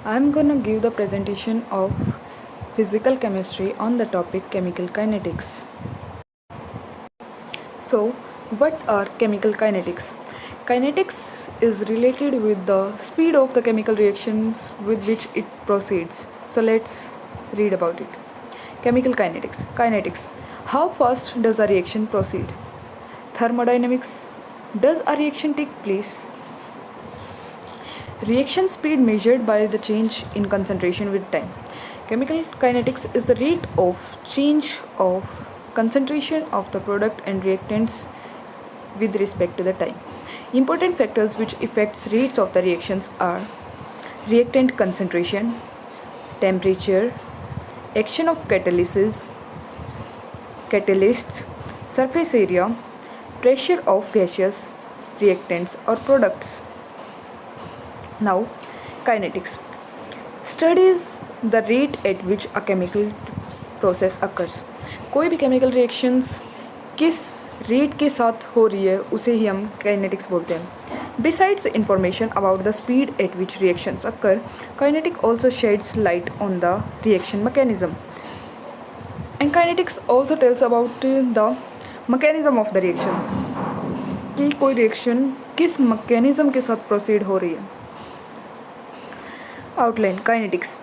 I'm gonna give the presentation of physical chemistry on the topic chemical kinetics. So, what are chemical kinetics? Kinetics is related with the speed of the chemical reactions with which it proceeds. So, let's read about it. Chemical kinetics. Kinetics. How fast does a reaction proceed? Thermodynamics. Does a reaction take place? Reaction speed measured by the change in concentration with time. Chemical kinetics is the rate of change of concentration of the product and reactants with respect to the time. Important factors which affects rates of the reactions are reactant concentration, temperature, action of catalysts, surface area, pressure of gaseous reactants or products. Now, kinetics studies the rate at which a chemical process occurs. कोई भी chemical reactions किस rate के साथ हो रही है उसे ही हम kinetics बोलते हैं. Besides information about the speed at which reactions occur, kinetic also sheds light on the reaction mechanism. And kinetics also tells about the mechanism of the reactions. कि कोई reaction किस mechanism के साथ proceed हो रही है. Outline kinetics.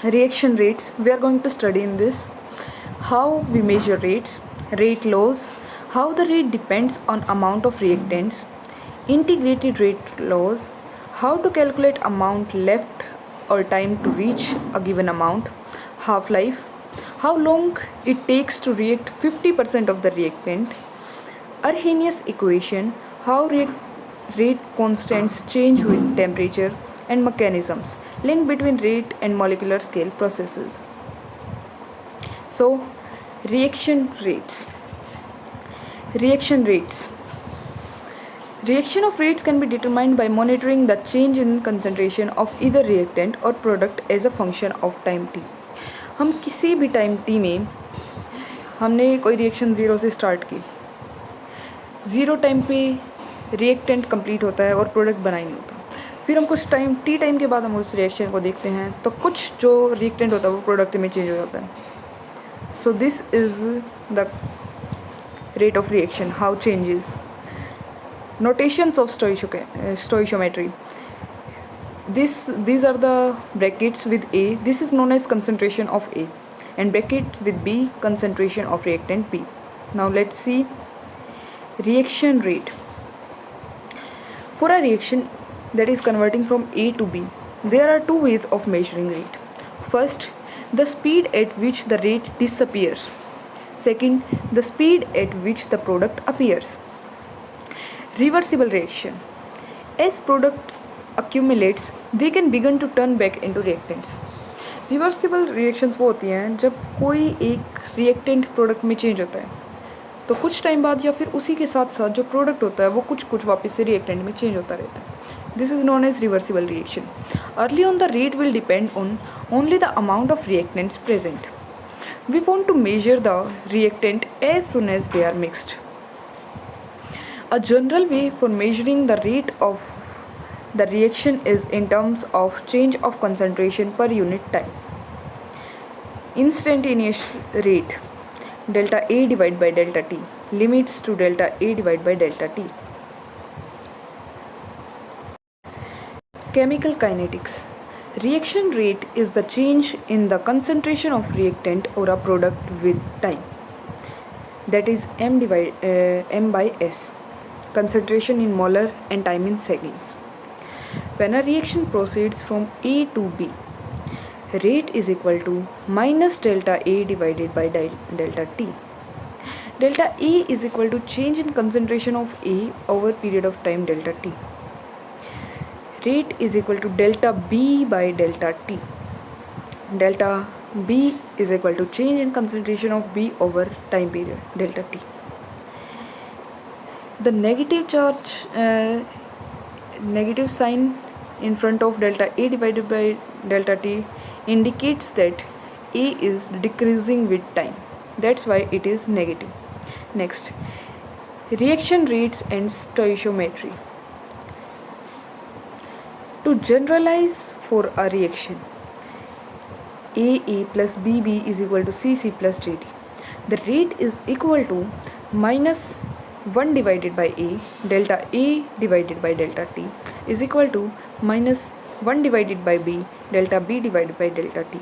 Reaction rates. We are going to study in this how we measure rates, rate laws, how the rate depends on amount of reactants, integrated rate laws, how to calculate amount left or time to reach a given amount, half-life, how long it takes to react 50% of the reactant, Arrhenius equation, how rate constants change with temperature, and mechanisms link between rate and molecular scale processes. So, reaction rates. Reaction rates. Reaction of rates can be determined by monitoring the change in concentration of either reactant or product as a function of time t. हम किसी भी time t में हमने कोई reaction zero से start की, zero time पे reactant complete होता है और प्रोडक्ट बना ही नहीं होता. फिर हम कुछ टाइम टी टाइम के बाद हम उस रिएक्शन को देखते हैं तो कुछ जो रिएक्टेंट होता है वो प्रोडक्ट में चेंज हो जाता है. So this is the rate of reaction, how changes. Notations of stoichiometry. These are the brackets with A. This is known as concentration of A, and bracket with B, concentration of reactant B. Now let's see reaction rate. For a reaction that is converting from A to B, there are two ways of measuring rate. First, the speed at which the rate disappears. Second, the speed at which the product appears. Reversible reaction. As products accumulates, they can begin to turn back into reactants. Reversible reactions वो होती हैं जब कोई एक reactant product में change होता है तो कुछ टाइम बाद या फिर उसी के साथ साथ जो प्रोडक्ट होता है वो कुछ वापस से रिएक्टेंट में चेंज होता रहता है. This is known as reversible reaction. Early on the rate will depend on only the amount of reactants present. We want to measure the reactant as soon as they are mixed. A general way for measuring the rate of the reaction is in terms of change of concentration per unit time. Instantaneous rate delta A divided by delta T, limits to delta A divided by delta T. Chemical kinetics. Reaction rate is the change in the concentration of reactant or a product with time. That is M by S. Concentration in molar and time in seconds. When a reaction proceeds from A to B, rate is equal to minus delta A divided by delta T. Delta A is equal to change in concentration of A over period of time delta T. Rate is equal to delta B by delta T. Delta B is equal to change in concentration of B over time period delta T. The negative charge, negative sign in front of delta A divided by delta T indicates that A is decreasing with time. That's why it is negative. Next, reaction rates and stoichiometry. To generalize for a reaction, AA plus BB is equal to CC plus DT. The rate is equal to minus 1 divided by delta A divided by delta T is equal to minus 1 divided by B, delta B divided by delta T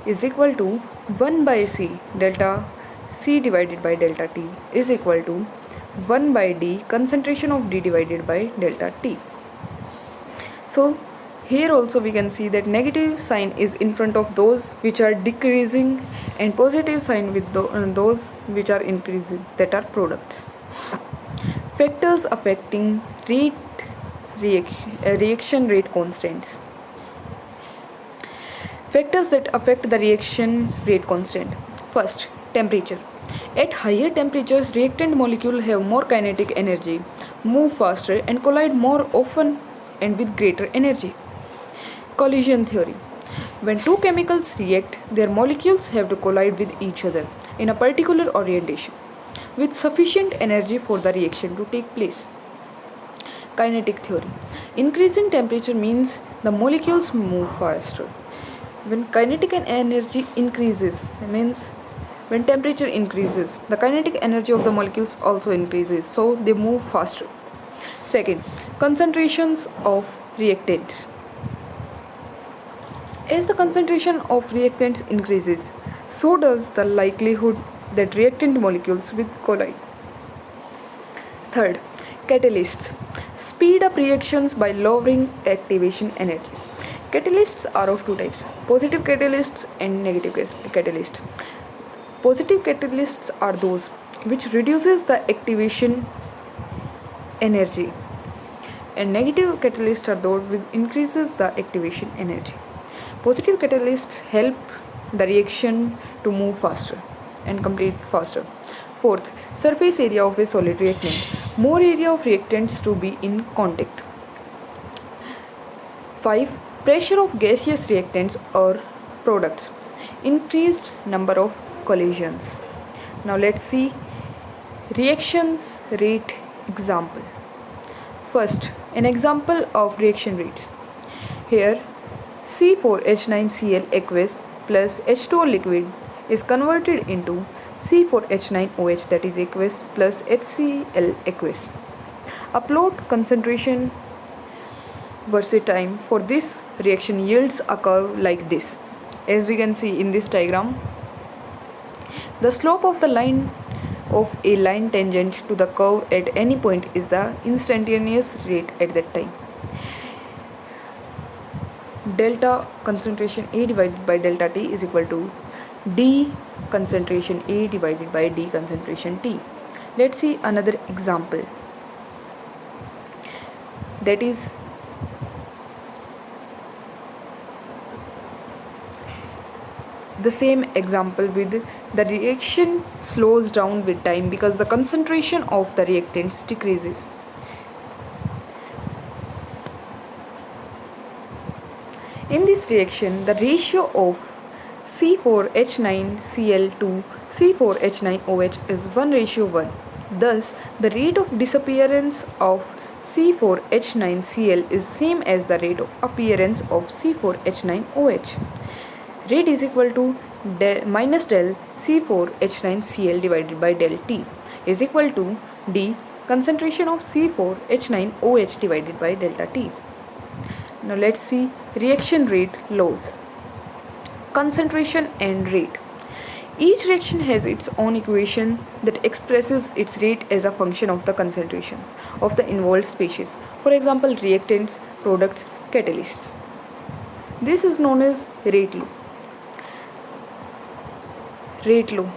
is equal to 1 by C, delta C divided by delta T is equal to 1 by D, concentration of D divided by delta T. So here also we can see that negative sign is in front of those which are decreasing and positive sign with those which are increasing, that are products. Factors affecting reaction rate constants. Factors that affect the reaction rate constant. First, temperature. At higher temperatures, reactant molecules have more kinetic energy, move faster and collide more often and with greater energy. Collision theory. When two chemicals react, their molecules have to collide with each other in a particular orientation with sufficient energy for the reaction to take place. Kinetic theory. Increasing temperature means the molecules move faster. When kinetic energy increases, means when temperature increases, the kinetic energy of the molecules also increases, so they move faster. Second, concentrations of reactants. As the concentration of reactants increases, so does the likelihood that reactant molecules will collide. Third, catalysts. Speed up reactions by lowering activation energy. Catalysts are of two types: positive catalysts and negative catalysts. Positive catalysts are those which reduces the activation energy, and negative catalysts are those which increases the activation energy. Positive catalysts help the reaction to move faster and complete faster. Fourth, surface area of a solid reactant. More area of reactants to be in contact. 5. Pressure of gaseous reactants or products. Increased number of collisions. Now let's see reactions rate example. First, an example of reaction rates. Here, C4H9Cl aqueous plus H2O liquid is converted into C4H9OH, that is aqueous, plus HCl aqueous. Upload concentration versus time for this reaction yields a curve like this. As we can see in this diagram, the slope of the line of a line tangent to the curve at any point is the instantaneous rate at that time. Delta concentration A divided by delta T is equal to D concentration A divided by D concentration T. Let's see another example, that is the same example with the reaction slows down with time because the concentration of the reactants decreases. In this reaction, the ratio of C4H9Cl to C4H9OH is 1:1. Thus, the rate of disappearance of C4H9Cl is same as the rate of appearance of C4H9OH. Rate is equal to minus del C4H9Cl divided by del T is equal to D concentration of C4H9OH divided by delta T. Now let's see reaction rate laws. Concentration and rate. Each reaction has its own equation that expresses its rate as a function of the concentration of the involved species. For example, reactants, products, catalysts. This is known as rate law. Rate law.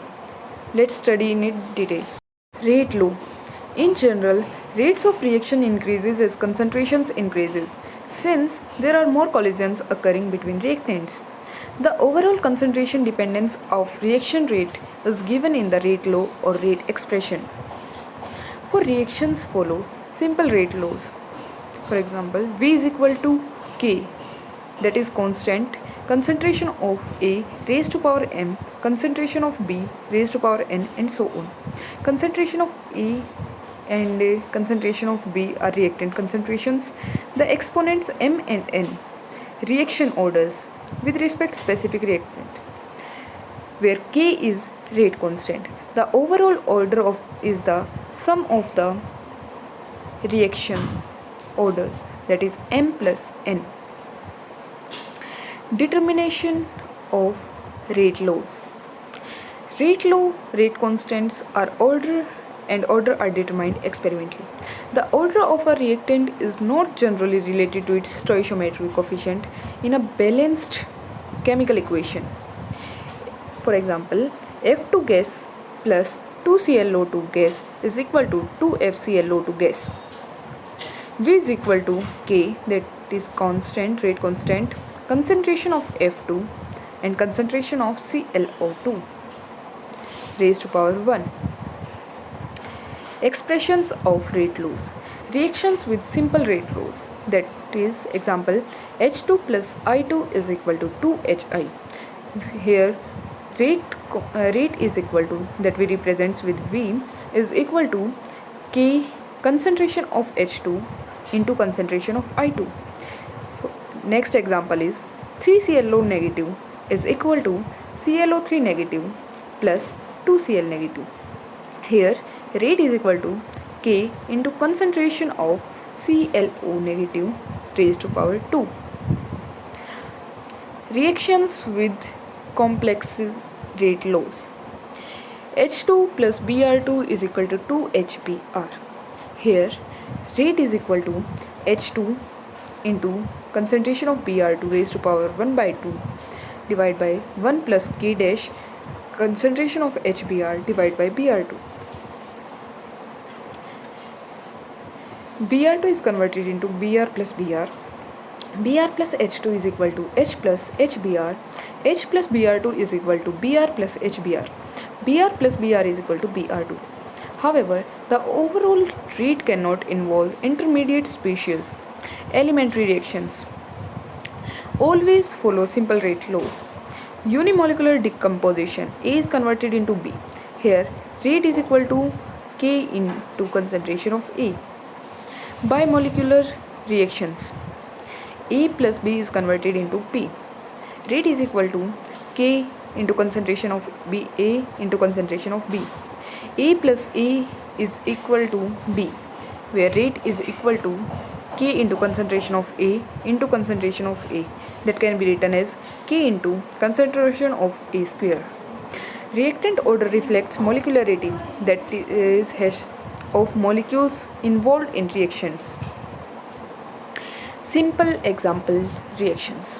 Let's study in it detail. Rate law. In general, rates of reaction increases as concentrations increases, since there are more collisions occurring between reactants. The overall concentration dependence of reaction rate is given in the rate law or rate expression. For reactions follow simple rate laws. For example, V is equal to K, that is constant, concentration of A raised to power m, concentration of B raised to power n, and so on. Concentration of A and concentration of B are reactant concentrations. The exponents M and N reaction orders with respect specific reactant, where K is rate constant. The overall order of is the sum of the reaction orders, that is M plus N. Determination of rate laws. Rate law, rate constants are order and order are determined experimentally. The order of a reactant is not generally related to its stoichiometric coefficient in a balanced chemical equation. For example, F2 gas plus 2ClO2 gas is equal to 2FClO2 gas. V is equal to K, that is constant, rate constant, concentration of F2 and concentration of ClO2 raised to power 1. Expressions of rate laws. Reactions with simple rate laws, that is example H2 plus I2 is equal to 2HI. Here rate is equal to, that we represents with V, is equal to K concentration of H2 into concentration of I2. Next example is 3ClO negative is equal to ClO3 negative plus 2Cl negative. Here rate is equal to K into concentration of ClO negative raised to power 2. Reactions with complex rate laws. H2 plus Br2 is equal to 2HBr. Here rate is equal to H2 into concentration of Br2 raised to power 1 by 2 divided by 1 plus K dash concentration of HBr divided by Br2. Br2 is converted into Br plus Br. Br plus H2 is equal to H plus HBr. H plus Br2 is equal to Br plus HBr. Br plus Br is equal to Br2. However, the overall rate cannot involve intermediate species. Elementary reactions always follow simple rate laws. Unimolecular decomposition, A is converted into B. Here rate is equal to K into concentration of A. Bimolecular reactions, A plus B is converted into P. Rate is equal to K into concentration of B, A into concentration of B. A plus A is equal to B, where rate is equal to K into concentration of A into concentration of A, that can be written as K into concentration of A square. Reactant order reflects molecularity, that is hash of molecules involved in reactions. Simple example reactions.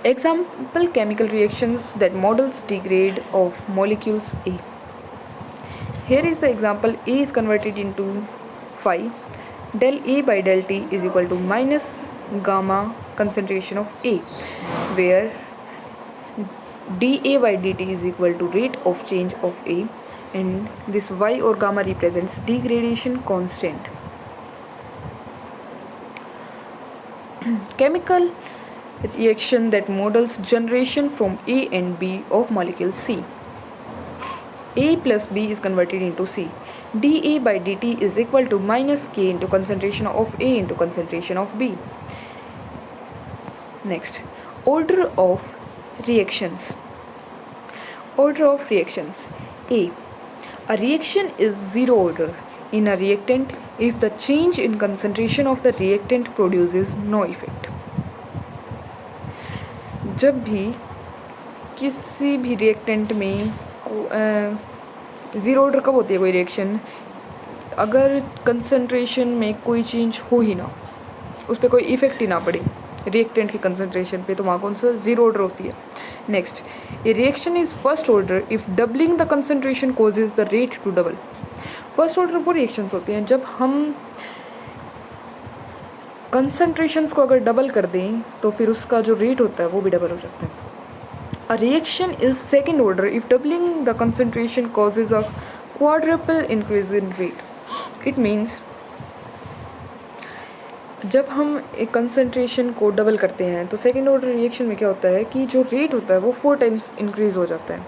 Example chemical reactions that models degrade of molecules A. Here is the example. A is converted into phi. Del A by del T is equal to minus gamma concentration of A, where dA by dt is equal to rate of change of A, and this Y or gamma represents degradation constant. Chemical reaction that models generation from A and B of molecule C. A plus B is converted into C. dA by dt is equal to minus K into concentration of A into concentration of B. Next, order of reactions. Order of reactions. A reaction is zero order in a reactant if the change in concentration of the reactant produces no effect. जब भी किसी भी reactant में zero order कब होती है कोई reaction, अगर कंसंट्रेशन में कोई चेंज हो ही ना, उस पर कोई इफेक्ट ही ना पड़े रिएक्टेंट की कंसंट्रेशन पे, तो वहाँ कौन सा ज़ीरो ऑर्डर होती है. Next, a reaction is first order if doubling the concentration causes the rate to double. First order वो रिएक्शंस होती हैं जब हम कंसंट्रेशंस को अगर डबल कर दें तो फिर उसका जो रेट होता है वो भी डबल हो जाता है. A reaction is second order if doubling the concentration causes a quadruple increase in rate. It means जब हम एक कंसंट्रेशन को डबल करते हैं तो सेकेंड ऑर्डर रिएक्शन में क्या होता है कि जो रेट होता है वो 4 टाइम्स इंक्रीज हो जाता है.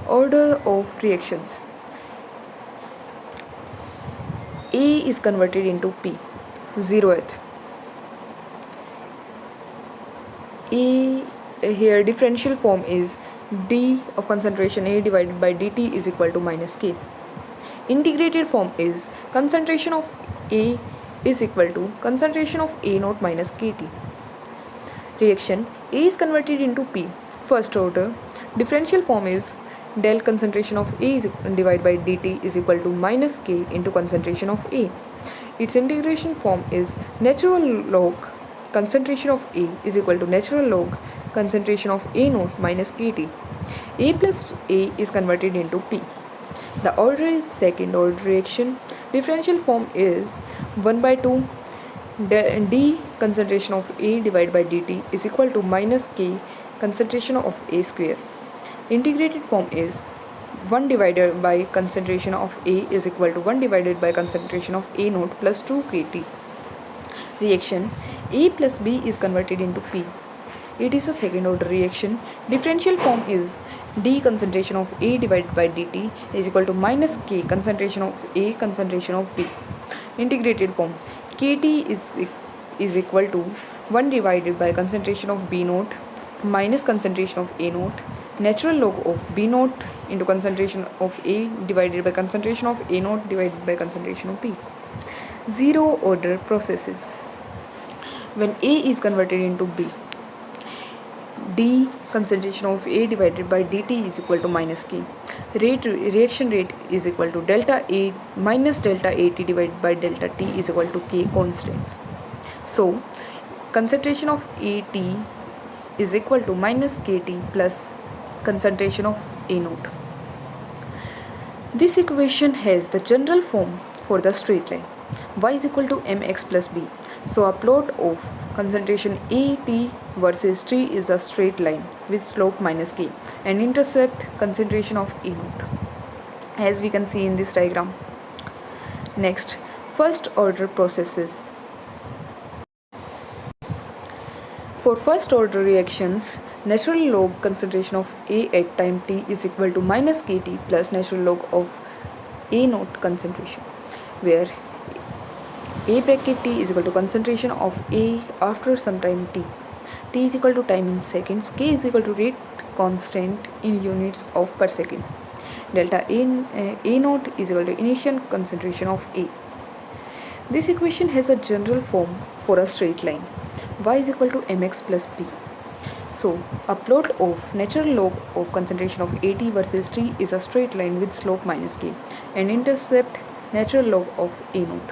Order of reactions. A is converted into P. 0th. A here differential form is d of concentration A divided by dt is equal to minus K. Integrated form is concentration of A is equal to concentration of A naught minus KT. Reaction A is converted into P. First order. Differential form is del concentration of A is divided by dt is equal to minus K into concentration of A. Its integration form is natural log concentration of A is equal to natural log concentration of A naught minus KT. A plus A is converted into P. The order is second order reaction. Differential form is 1 by 2 d concentration of A divided by dt is equal to minus K concentration of A square. Integrated form is 1 divided by concentration of A is equal to 1 divided by concentration of A naught plus 2 KT. Reaction A plus B is converted into P. It is a second order reaction. Differential form is d concentration of A divided by dt is equal to minus K concentration of A concentration of B. Integrated form KT is equal to 1 divided by concentration of B naught minus concentration of A naught natural log of B naught into concentration of A divided by concentration of A naught divided by concentration of B. Zero order processes. When A is converted into B, d concentration of A divided by dt is equal to minus K. Reaction rate is equal to delta A minus delta AT divided by delta T is equal to K constant. So concentration of AT is equal to minus KT plus concentration of A naught. This equation has the general form for the straight line y is equal to mx plus b. So a plot of concentration AT versus T is a straight line with slope minus K and intercept concentration of A naught, as we can see in this diagram. Next, first order processes. For first order reactions, natural log concentration of A at time t is equal to minus KT plus natural log of A naught concentration, where A bracket t is equal to concentration of A after some time t. T is equal to time in seconds. K is equal to rate constant in units of per second. Delta A naught is equal to initial concentration of A. This equation has a general form for a straight line. Y is equal to mx plus b. So a plot of natural log of concentration of AT versus T is a straight line with slope minus K and intercept natural log of A naught.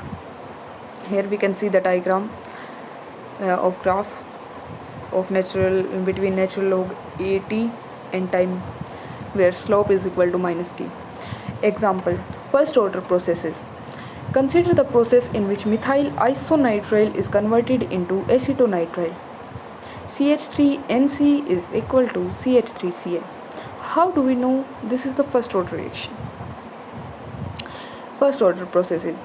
Here we can see the diagram of graph of between natural log AT and time, where slope is equal to minus K. Example, first order processes. Consider the process in which methyl isonitrile is converted into acetonitrile. CH3NC is equal to CH3Cl. How do we know this is the first order reaction? First order processes.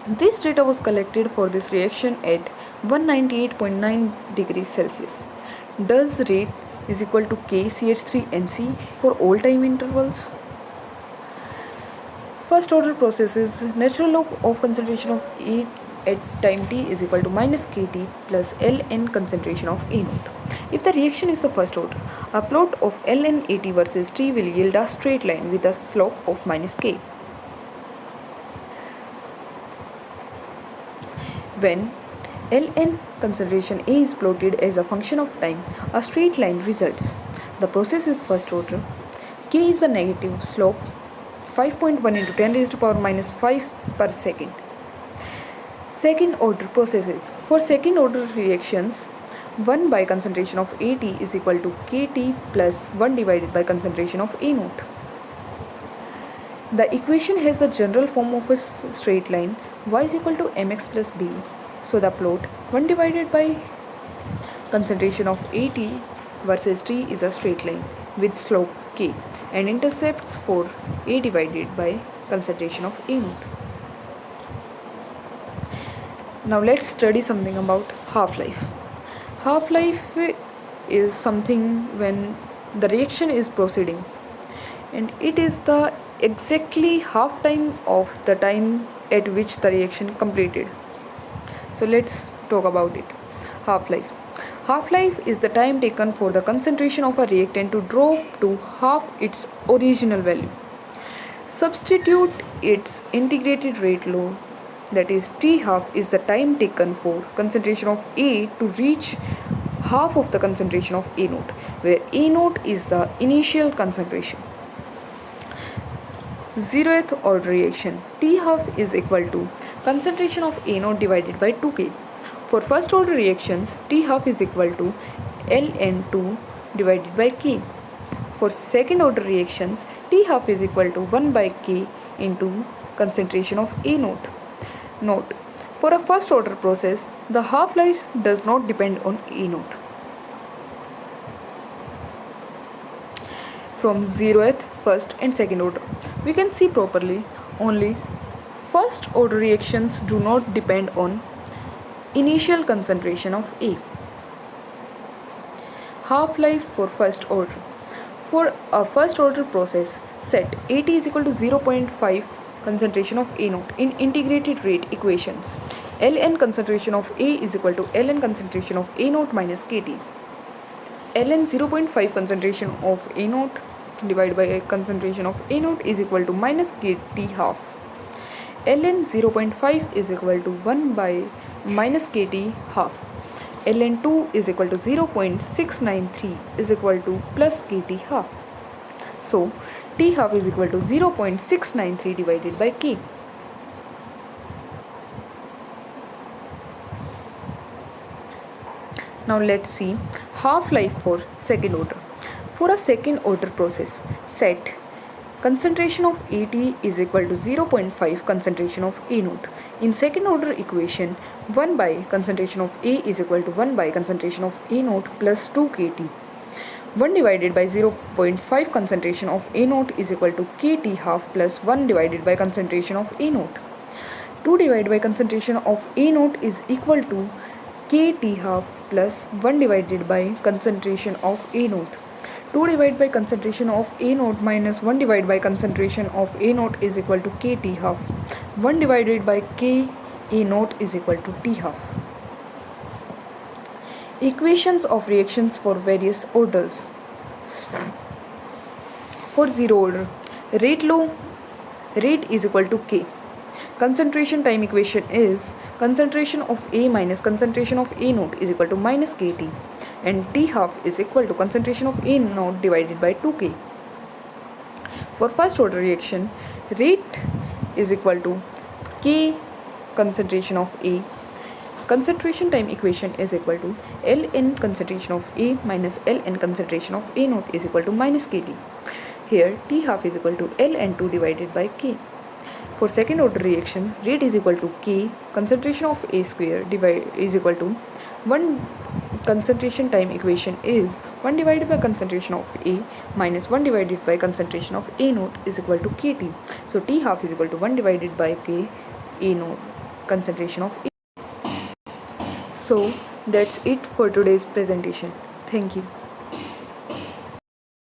This data was collected for this reaction at 198.9 degrees Celsius. Does rate is equal to KCH3NC for all time intervals? First order processes, natural log of concentration of A at time t is equal to minus KT plus Ln concentration of A naught. If the reaction is the first order, a plot of Ln AT versus T will yield a straight line with a slope of minus K. When Ln concentration A is plotted as a function of time, a straight line results. The process is first order. K is the negative slope, 5.1 into 10 raised to power minus 5 per second. Second order processes. For second order reactions, 1 by concentration of AT is equal to KT plus 1 divided by concentration of A naught. The equation has a general form of a straight line, y is equal to mx plus b. So the plot 1 divided by concentration of AT versus T is a straight line with slope k and intercepts for A divided by concentration of A naught. Now let's study something about half-life. Half-life is something when the reaction is proceeding, and it is the exactly half time of the time at which the reaction completed. So let's talk about it. Half-life. Half-life is the time taken for the concentration of a reactant to drop to half its original value. Substitute its integrated rate law, that is T half is the time taken for concentration of A to reach half of the concentration of A naught, where A naught is the initial concentration. Zeroth order reaction T half is equal to concentration of A naught divided by 2K. For first order reactions, T half is equal to ln2 divided by K. For second order reactions, T half is equal to 1 by K into concentration of A naught. Note, for a first order process, the half-life does not depend on A naught. From 0th, first and second order, we can see properly only first order reactions do not depend on initial concentration of A. Half-life for first order. For a first order process, set AT is equal to 0.5 concentration of A naught in integrated rate equations. Ln concentration of A is equal to ln concentration of A naught minus KT. Ln 0.5 concentration of A naught divided by concentration of A naught is equal to minus KT half. Ln 0.5 is equal to 1 by minus KT half. Ln2 is equal to 0.693 is equal to plus KT half. So, T half is equal to 0.693 divided by K. Now let's see half-life for second order. For a second order process, set concentration of AT is equal to 0.5 concentration of A naught. In second order equation, 1 by concentration of A is equal to 1 by concentration of A naught plus 2 KT. 1 divided by 0.5 concentration of A naught is equal to KT half plus 1 divided by concentration of A naught. 2 divided by concentration of A naught is equal to KT half plus 1 divided by concentration of A naught. 2 divided by concentration of A naught minus 1 divided by concentration of A naught is equal to KT half. 1 divided by K A naught is equal to T half. Equations of reactions for various orders. For zero order, rate is equal to K. Concentration time equation is concentration of A minus concentration of A naught is equal to minus KT, and T half is equal to concentration of A naught divided by 2K. For first order reaction, rate is equal to K concentration of A. Concentration time equation is equal to Ln concentration of A minus Ln concentration of A naught is equal to minus KT. Here T half is equal to Ln2 divided by K. For second order reaction, rate is equal to K concentration of A square is equal to 1 concentration time equation is 1 divided by concentration of A minus 1 divided by concentration of A naught is equal to KT. So T half is equal to 1 divided by K A naught concentration of A. So that's it for today's presentation. Thank you.